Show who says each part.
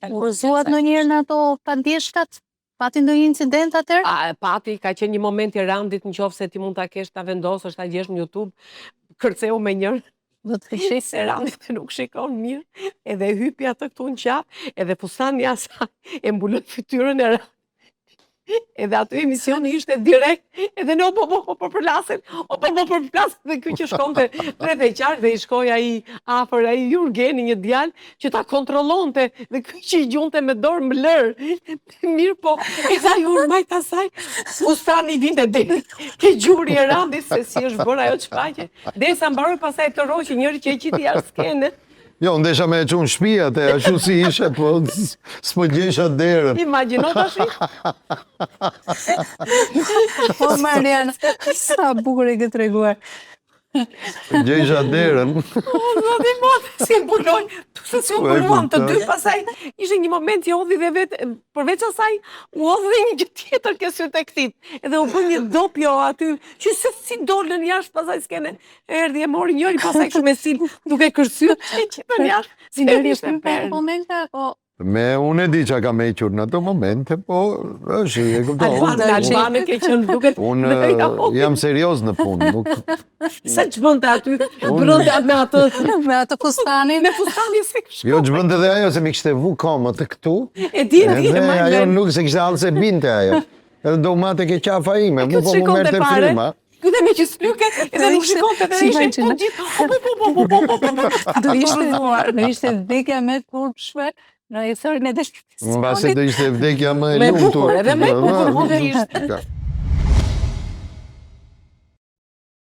Speaker 1: Kurzuat ndonjëherë në ato pandjeshkat? Pati ndonjë incident atër?
Speaker 2: Pati, ka qenë një moment i randit në qofë se ti mund ta kesh ta vendosësh ta gjesh në YouTube, kërceu me njërë.
Speaker 1: Do të fishej
Speaker 2: Se randit e nuk shikon mirë, edhe hypi atë këtu në qafë, edhe fustani asaj e mbulon fytyrën e randit. Edhe aty emisioni ishte direkt, edhe në po përplasin, dhe ky që shkonte rreth e qark dhe i shkoi ai afër ai Jurgeni, një djalë që ta kontrollonte dhe ky që i gjunte me dorë mbler. Mirë po, edhe ai urmajt asaj, fustani vinte deri ke gjuri e randit se si është bërë ajo çfaqe. Derisa mbaroi pasaj të roqi njëri që e qiti jashtë skene.
Speaker 3: Jo, ndesha me e qunë shpia, te ashtu si ishe, po s'po gjesha derën.
Speaker 2: Imagino tash.
Speaker 1: Po Mariana, sa bukur e ke treguar.
Speaker 3: Gjesha derën.
Speaker 2: Zoti motë, si e mbuloj, se si u mbuluan të dy, pasaj ishte një moment që hodhi dhe vetë, përveç asaj, u hodhi dhe një gjë tjetër ke sytë e këtit. Edhe u bën një dopjo aty, që se si dolën jashtë pasaj skene, erdhi e mori njëri, pasaj kështu me sil, duke kërsyer, që të jashtë, si në ishte perë.
Speaker 1: Momente, po...
Speaker 3: Unë e di që ka me qurë në ato momente, po është, e kuptohet.
Speaker 2: Albane ke qënë duket...
Speaker 3: Unë jam serios në punë.
Speaker 2: Se që bënte aty, brënda me atë...
Speaker 1: Me atë fustani.
Speaker 2: Me fustani se këshko.
Speaker 3: Jo, që bënte dhe ajo se mi kështë e vu komët të këtu.
Speaker 2: E di,
Speaker 3: edhe ajo nuk se kështë alë se binte ajo. Edhe do mate ke qafa ime, mu po mu merte frima.
Speaker 2: Këtë me që s'pluke, edhe nuk shikonte dhe ishte po gjithë.
Speaker 1: Do ishte vdekja me turpshme. Në i thorin e deshkëtisonit.
Speaker 3: Mbase do ishte vdekja më e lumtur.
Speaker 2: Me bukur, edhe me bukur,